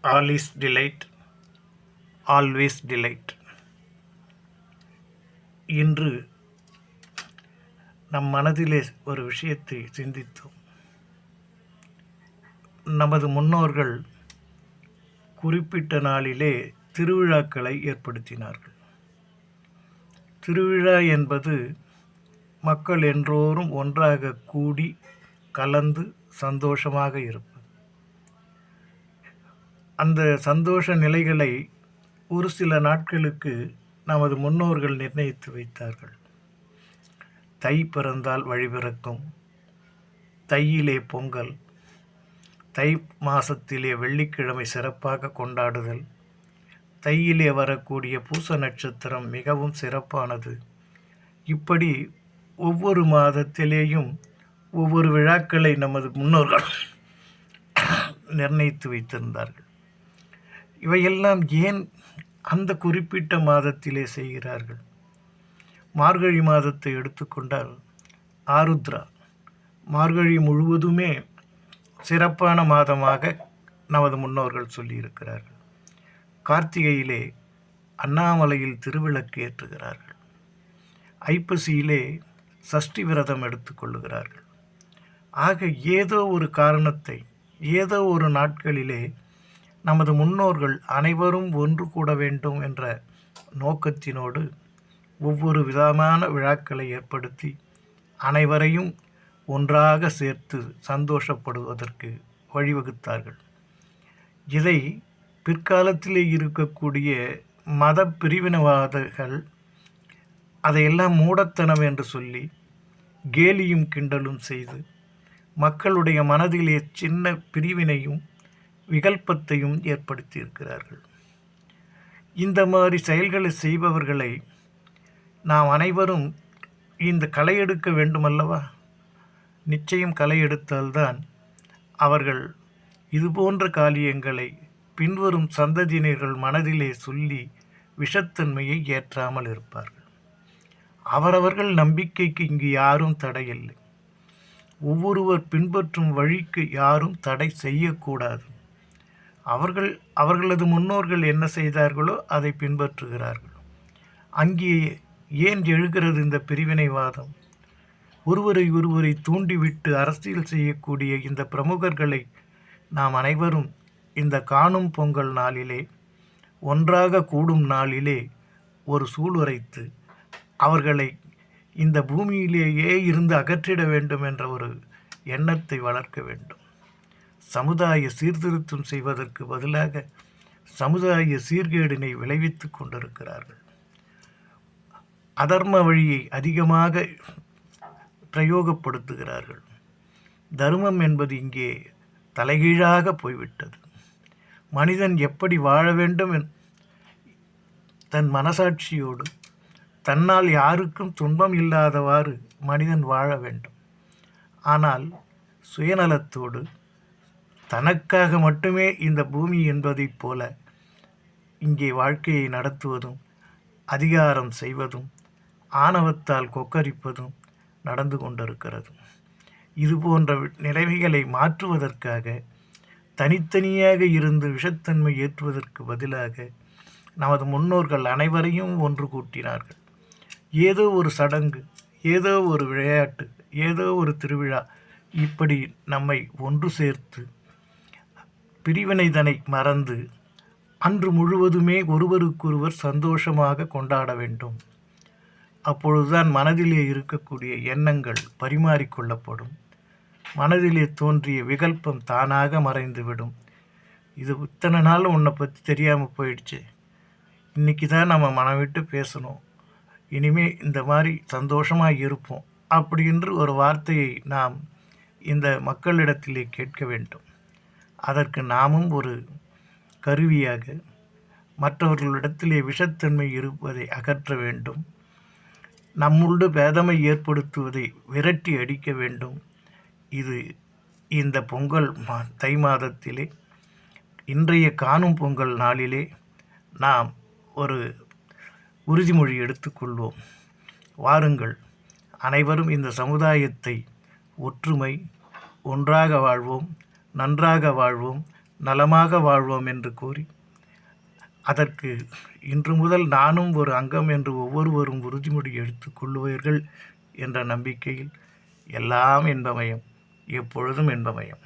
All is delight, always delight. இன்று நம் மனதிலே ஒரு விஷயத்தை சிந்தித்தோம். நமது முன்னோர்கள் குறிப்பிட்ட நாளிலே திருவிழாக்களை ஏற்படுத்தினார்கள். திருவிழா என்பது மக்கள் எல்லோரும் ஒன்றாக கூடி கலந்து சந்தோஷமாக இருப்பது. அந்த சந்தோஷ நிலைகளை ஒரு சில நாட்களுக்கு நமது முன்னோர்கள் நிர்ணயித்து வைத்தார்கள். தை பிறந்தால் வழி பிறக்கும், தையிலே பொங்கல், தை மாசத்திலே வெள்ளிக்கிழமை சிறப்பாக கொண்டாடுதல், தையிலே வரக்கூடிய பூச நட்சத்திரம் மிகவும் சிறப்பானது. இப்படி ஒவ்வொரு மாதத்திலேயும் ஒவ்வொரு விழாக்களை நமது முன்னோர்கள் நிர்ணயித்து வைத்திருந்தார்கள். இவையெல்லாம் ஏன் அந்த குறிப்பிட்ட மாதத்திலே செய்கிறார்கள்? மார்கழி மாதத்தை எடுத்துக்கொண்டால் ஆருத்ரா, மார்கழி முழுவதுமே சிறப்பான மாதமாக நமது முன்னோர்கள் சொல்லியிருக்கிறார்கள். கார்த்திகையிலே அண்ணாமலையில் திருவிளக்கு ஏற்றுகிறார்கள். ஐப்பசியிலே சஷ்டி விரதம் எடுத்துக்கொள்ளுகிறார்கள். ஆக ஏதோ ஒரு காரணத்தை, ஏதோ ஒரு நாட்களிலே நமது முன்னோர்கள் அனைவரும் ஒன்று கூட வேண்டும் என்ற நோக்கத்தினோடு ஒவ்வொரு விதமான விழாக்களை ஏற்படுத்தி அனைவரையும் ஒன்றாக சேர்த்து சந்தோஷப்படுவதற்கு வழிவகுத்தார்கள். இதை பிற்காலத்திலே இருக்கக்கூடிய மத பிரிவினவாதிகள் அதையெல்லாம் மூடத்தனம் என்று சொல்லி கேலியும் கிண்டலும் செய்து மக்களுடைய மனதிலே சின்ன பிரிவினையும் விகல்பத்தையும் ஏற்படுத்தியிருக்கிறார்கள். இந்த மாதிரி செயல்களை செய்பவர்களை நாம் அனைவரும் இந்த களை எடுக்க வேண்டுமல்லவா? நிச்சயம் களை எடுத்தால்தான் அவர்கள் இதுபோன்ற காரியங்களை பின்வரும் சந்ததியினர்கள் மனதிலே சொல்லி விஷத்தன்மையை ஏற்றாமல் இருப்பார்கள். அவரவர்கள் நம்பிக்கைக்கு இங்கு யாரும் தடையில்லை. ஒவ்வொருவர் பின்பற்றும் வழிக்கு யாரும் தடை செய்யக்கூடாது. அவர்களது முன்னோர்கள் என்ன செய்தார்களோ அதை பின்பற்றுகிறார்கள். அங்கே ஏன் எழுகிறது இந்த பிரிவினைவாதம்? ஒருவரை தூண்டிவிட்டு அரசியல் செய்யக்கூடிய இந்த பிரமுகர்களை நாம் அனைவரும் இந்த காணும் பொங்கல் நாளிலே, ஒன்றாக கூடும் நாளிலே ஒரு சூளுரைத்து அவர்களை இந்த பூமியிலேயே இருந்து அகற்றிட வேண்டும் என்ற ஒரு எண்ணத்தை வளர்க்க வேண்டும். சமுதாய சீர்திருத்தம் செய்வதற்கு பதிலாக சமுதாய சீர்கேடினை விளைவித்து கொண்டிருக்கிறார்கள். அதர்ம வழியை அதிகமாக பிரயோகப்படுத்துகிறார்கள். தர்மம் என்பது இங்கே தலைகீழாக போய்விட்டது. மனிதன் எப்படி வாழ வேண்டும் தன் மனசாட்சியோடு தன்னால் யாருக்கும் துன்பம் இல்லாதவாறு மனிதன் வாழ வேண்டும். ஆனால் சுயநலத்தோடு தனக்காக மட்டுமே இந்த பூமி என்பதைப் போல இங்கே வாழ்க்கையை நடத்துவதும் அதிகாரம் செய்வதும் ஆணவத்தால் கொக்கரிப்பதும் நடந்து கொண்டிருக்கிறது. இது போன்ற நிலைமைகளை மாற்றுவதற்காக தனித்தனியாக இருந்து விஷத்தன்மை ஏற்றுவதற்கு பதிலாக நமது முன்னோர்கள் அனைவரையும் ஒன்று கூட்டினார்கள். ஏதோ ஒரு சடங்கு, ஏதோ ஒரு விளையாட்டு, ஏதோ ஒரு திருவிழா, இப்படி நம்மை ஒன்று சேர்த்து பிரிவினைதனை மறந்து அன்று முழுவதுமே ஒருவருக்கொருவர் சந்தோஷமாக கொண்டாட வேண்டும். அப்பொழுதுதான் மனதிலே இருக்கக்கூடிய எண்ணங்கள் பரிமாறிக்கொள்ளப்படும். மனதிலே தோன்றிய விகல்பம் தானாக மறைந்துவிடும். இது இத்தனை நாள் உன்னை பற்றி தெரியாமல் போயிடுச்சு, இன்றைக்கி தான் நம்ம மனம் விட்டு பேசணும், இனிமேல் இந்த மாதிரி சந்தோஷமாக இருப்போம் அப்படின்று ஒரு வார்த்தையை நாம் இந்த மக்களிடத்திலே கேட்க வேண்டும். அதற்கு நாமும் ஒரு கருவியாக மற்றவர்களிடத்திலே விஷத்தன்மை இருப்பதை அகற்ற வேண்டும். நம்முள்ள பேதமை ஏற்படுத்துவதை விரட்டி அடிக்க வேண்டும். இது இந்த பொங்கல் தை மாதத்திலே, இன்றைய காணும் பொங்கல் நாளிலே நாம் ஒரு உறுதிமொழி எடுத்துக்கொள்வோம். வாருங்கள், அனைவரும் இந்த சமுதாயத்தை ஒற்றுமை, ஒன்றாக வாழ்வோம், நன்றாக வாழ்வோம், நலமாக வாழ்வோம் என்று கூறி, அதற்கு இன்று முதல் நானும் ஒரு அங்கம் என்று ஒவ்வொருவரும் உறுதிமொழி எடுத்துக் கொள்ளுவீர்கள் என்ற நம்பிக்கையில் எல்லாம் இன்பமயம், எப்பொழுதும் இன்பமயம்.